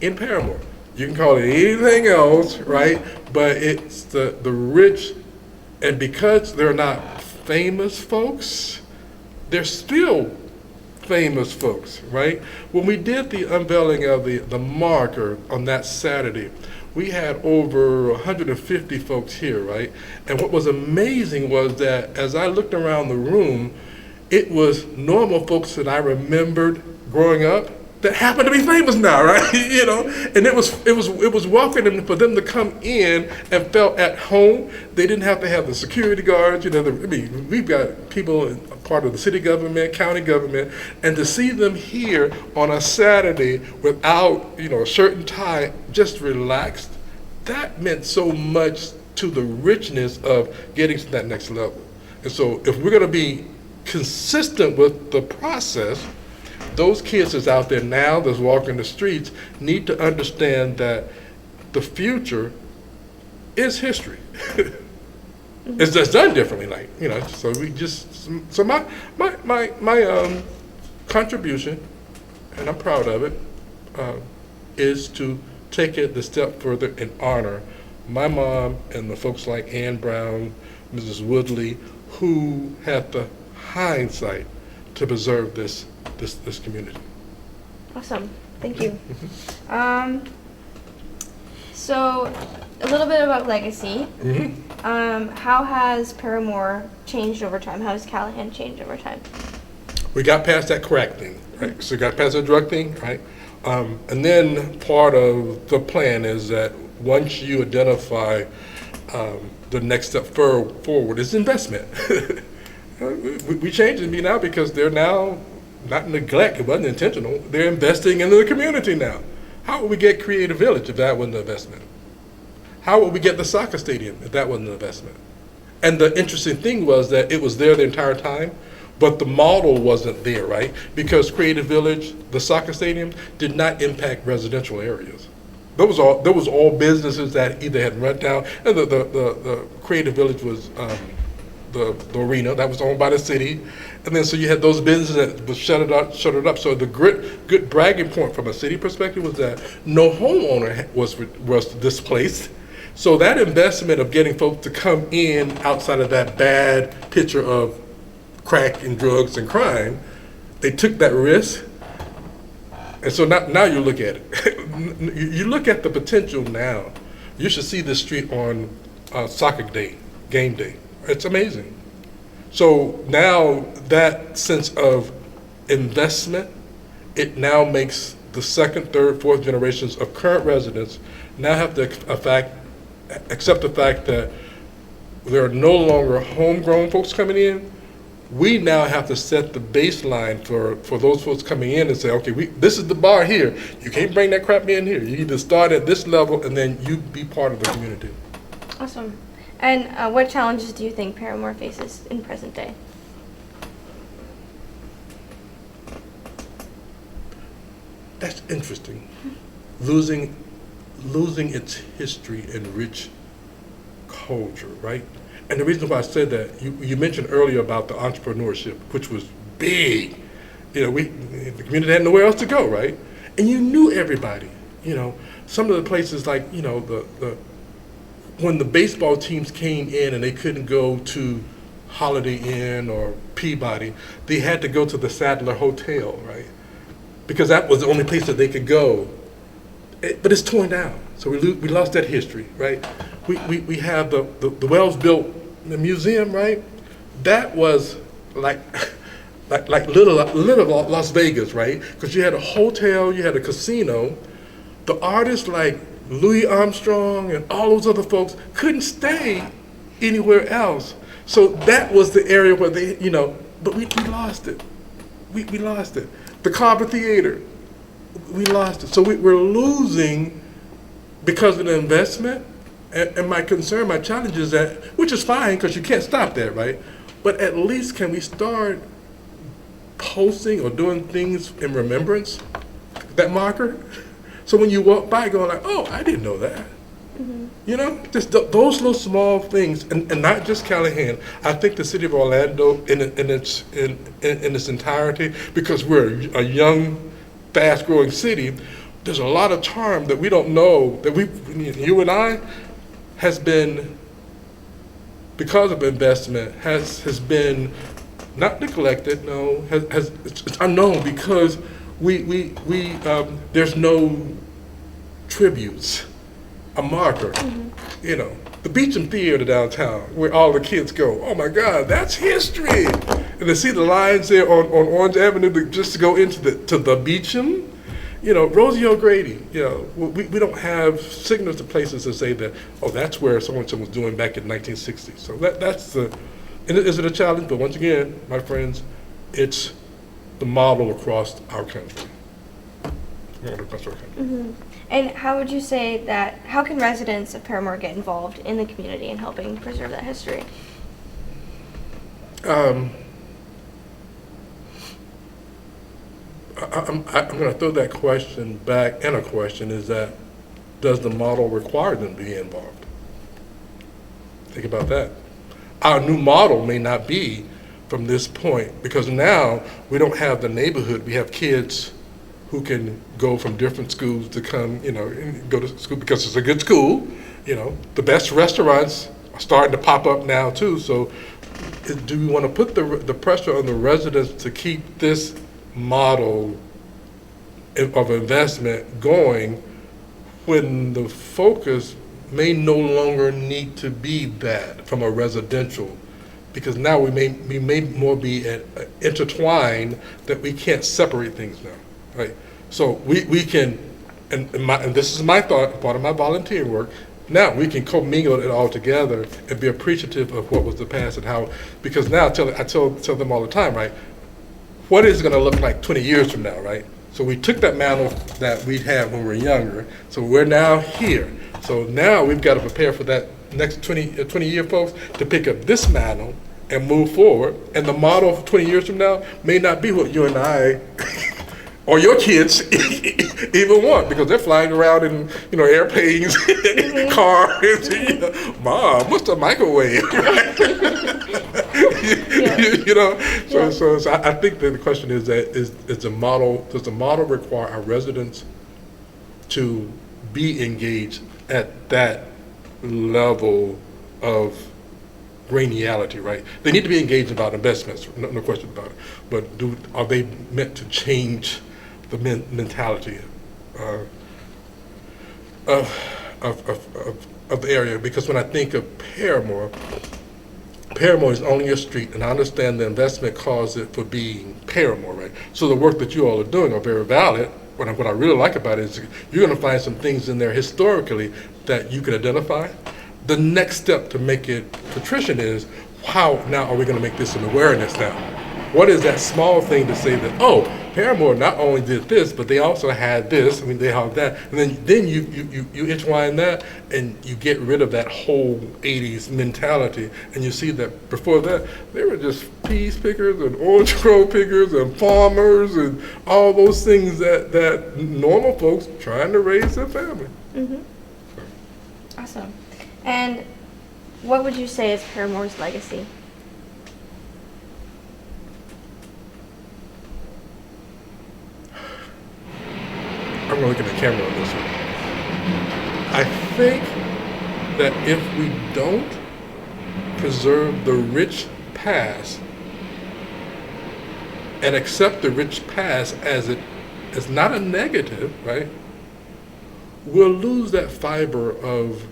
in Parramore. You can call it anything else, right? But it's the rich. And because they're not famous folks, they're still famous folks, right? When we did the unveiling of the marker on that Saturday, we had over 150 folks here, right? And what was amazing was that as I looked around the room, it was normal folks that I remembered growing up that happen to be famous now, right? You know, and it was welcoming for them to come in and felt at home. They didn't have to have the security guards. You know, we've got people in part of the city government, county government, and to see them here on a Saturday without, you know, a shirt and tie, just relaxed, that meant so much to the richness of getting to that next level. And so if we're going to be consistent with the process, those kids that's out there now that's walking the streets need to understand that the future is history. It's just done differently, like, you know. So we just, so my contribution, and I'm proud of it, is to take it the step further and honor my mom and the folks like Ann Brown, Mrs. Woodley, who had the hindsight to preserve this community. Awesome, thank you. So a little bit about legacy. How has Parramore changed over time? How has Callahan changed over time? We got past that crack thing, right? So we got past the drug thing, right? And then part of the plan is that once you identify the next step forward is investment. We changed it now because they're now not neglect, it wasn't intentional. They're investing in the community now. How would we get Creative Village if that wasn't an investment? How would we get the soccer stadium if that wasn't an investment? And the interesting thing was that it was there the entire time, but the model wasn't there, right? Because Creative Village, the soccer stadium, did not impact residential areas. There was all businesses that either had run down, and the Creative Village was the arena that was owned by the city, and then so you had those businesses that was shuttered up. So the good bragging point from a city perspective was that no homeowner was displaced. So that investment of getting folks to come in outside of that bad picture of crack and drugs and crime, they took that risk. And so now you look at it. You look at the potential now. You should see this street on soccer day, game day. It's amazing. So now that sense of investment, it now makes the second, third, fourth generations of current residents now have to accept the fact that there are no longer homegrown folks coming in. We now have to set the baseline for those folks coming in and say, okay, this is the bar here. You can't bring that crap in here. You need to start at this level and then you be part of the community. Awesome. And what challenges do you think Parramore faces in present day? That's interesting. Losing its history and rich culture, right? And the reason why I said that, you mentioned earlier about the entrepreneurship, which was big. You know, the community had nowhere else to go, right? And you knew everybody. You know, some of the places like, you know, when the baseball teams came in and they couldn't go to Holiday Inn or Peabody, they had to go to the Sadler Hotel, right? Because that was the only place that they could go. But it's torn down, so we lost that history, right? We have the Wells built museum, right? That was like little Las Vegas, right? Because you had a hotel, you had a casino. The artists like Louis Armstrong and all those other folks couldn't stay anywhere else. So that was the area where they, you know, but we lost it. We lost it. The Carver Theater, we lost it. So we're losing because of the investment. And my concern, my challenge is that, which is fine because you can't stop that, right? But at least can we start posting or doing things in remembrance, that marker? So when you walk by going like, oh, I didn't know that. Mm-hmm. You know, just those little small things, and not just Callahan. I think the city of Orlando in its entirety, because we're a young, fast-growing city, there's a lot of charm that we don't know, that you and I, has been, because of investment, has been not neglected, no, it's unknown because we there's no tributes. a marker. You know, the Beecham Theater downtown, where all the kids go. Oh my God, that's history! And to see the lines there on Orange Avenue just to go into the Beecham. You know, Rosie O'Grady, you know, we don't have signals to places to say that, oh, that's where so-and-so was doing back in 1960. So that's the, and is it a challenge? But once again, my friends, it's the model across our country. And how would you say that, how can residents of Parramore get involved in the community in helping preserve that history? I'm going to throw that question back, and a question is that, does the model require them to be involved? Think about that. Our new model may not be from this point, because now we don't have the neighborhood. We have kids who can go from different schools to come, you know, and go to school because it's a good school. You know, the best restaurants are starting to pop up now too. So do we want to put the pressure on the residents to keep this model of investment going when the focus may no longer need to be that from a residential, because now we may more be intertwined that we can't separate things now, right? So we can, and this is my thought, part of my volunteer work, now we can commingle it all together and be appreciative of what was the past and how, because now I tell them all the time, right? What is it going to look like 20 years from now, right? So we took that mantle that we had when we were younger, so we're now here. So now we've got to prepare for that next 20-year folks to pick up this mantle and move forward. And the model of 20 years from now may not be what you and I or your kids even want, because they're flying around in, you know, airplanes, cars. You know, Mom, what's the microwave? You know, so I think that the question is that is the model, does the model require our residents to be engaged at that level of granularity, right? They need to be engaged about investments, no question about it. But are they meant to change the mentality of the area? Because when I think of Parramore is only a street, and I understand the investment cause it for being Parramore, right? So the work that you all are doing are very valid. What I really like about it is you're going to find some things in there historically that you can identify. The next step to make it patrician is, how now are we going to make this an awareness now? What is that small thing to say that, oh, Parramore not only did this, but they also had this, I mean, they have that, and then you intertwine that, and you get rid of that whole 80s mentality, and you see that before that, they were just peas pickers and orange grove pickers and farmers and all those things that normal folks trying to raise their family. Mm-hmm. Awesome. And what would you say is Parramore's legacy? I'm going to look at the camera on this one. I think that if we don't preserve the rich past and accept the rich past as not a negative, right? We'll lose that fiber of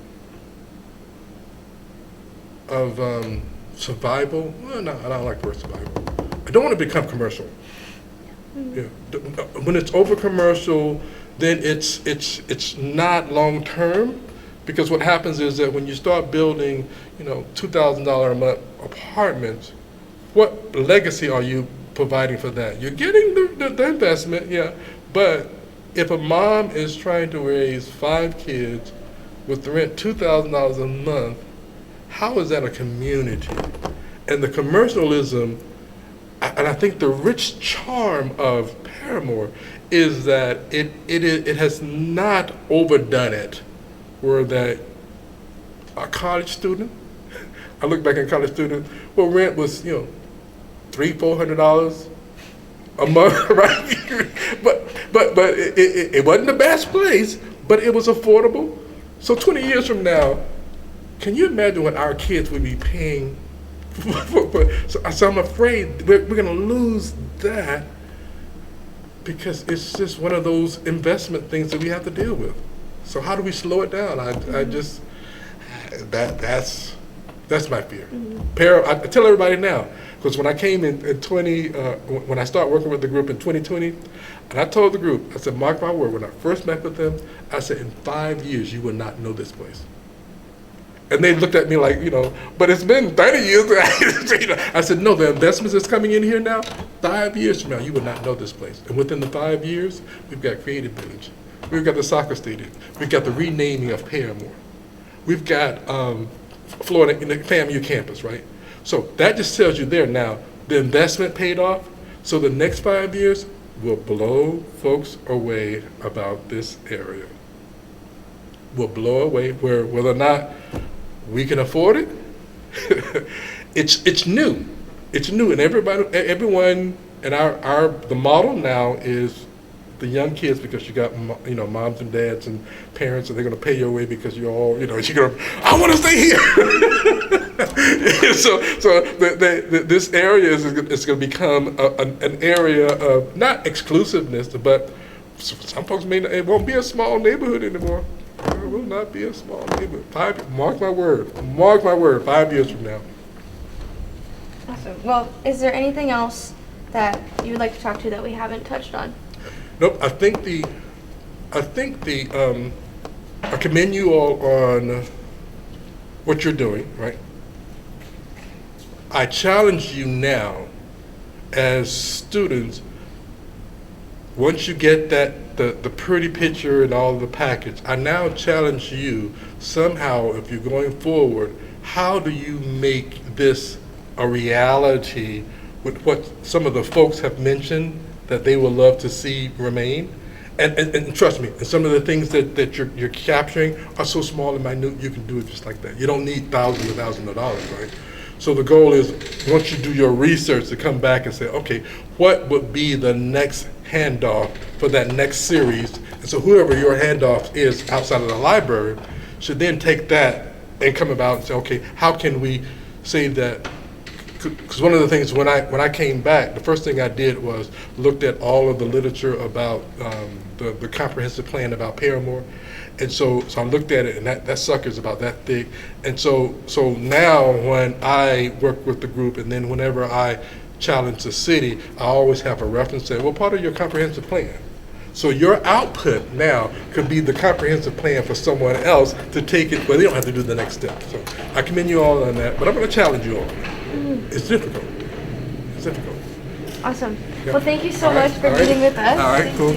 survival. Well, no, I don't like the word survival. I don't want to become commercial. Yeah. When it's over commercial, then it's not long term, because what happens is that when you start building, you know, $2,000 a month apartments, what legacy are you providing for that? You're getting the investment, yeah, but if a mom is trying to raise 5 kids with the rent $2,000 a month, how is that a community? And the commercialism, and I think the rich charm of Parramore is that it has not overdone it, where that a college student, I look back at college student, well, rent was, you know, $300-400 a month, right? but it wasn't the best place, but it was affordable. So 20 years from now, can you imagine what our kids would be paying so I'm afraid we're going to lose that, because it's just one of those investment things that we have to deal with. So how do we slow it down? I just, that's my fear. I tell everybody now, because when I came in 20, when I started working with the group in 2020, and I told the group, I said, mark my word, when I first met with them, I said, in 5 years, you will not know this place. And they looked at me like, but it's been 30 years. I said, no, the investments that's coming in here now, 5 years from now, you will not know this place. And within the 5 years, we've got Creative Village. We've got the soccer stadium. We've got the renaming of Parramore. We've got Florida in the FAMU campus, right? So that just tells you there now, the investment paid off. So the next 5 years will blow folks away about this area. Will blow away whether or not we can afford it. It's new. It's new, and everyone, and the model now is the young kids, because you got moms and dads and parents, and they're going to pay your way because you're all you're going to. I want to stay here. so this area is going to become an area of not exclusiveness, but some folks it won't be a small neighborhood anymore. It will not be a small neighborhood. Mark my word, 5 years from now. Awesome. Well, is there anything else that you would like to talk to that we haven't touched on? Nope. I commend you all on what you're doing, right? I challenge you now as students, once you get the pretty picture and all of the package, I now challenge you somehow, if you're going forward, how do you make this a reality with what some of the folks have mentioned that they would love to see remain? And trust me, and some of the things that you're capturing are so small and minute, you can do it just like that. You don't need thousands of dollars, right? So the goal is, once you do your research, to come back and say, okay, what would be the next handoff for that next series? And so whoever your handoff is outside of the library should then take that and come about and say, okay, how can we say that? Because one of the things when I came back, the first thing I did was looked at all of the literature about the comprehensive plan about Parramore. And so I looked at it, and that sucker's about that thick. And so now when I work with the group, and then whenever I challenge the city, I always have a reference saying, well, part of your comprehensive plan. So your output now could be the comprehensive plan for someone else to take it, but they don't have to do the next step. So I commend you all on that, but I'm going to challenge you all. It's difficult. It's difficult. Awesome. Yep. Well, thank you so much for meeting with us. All right, cool.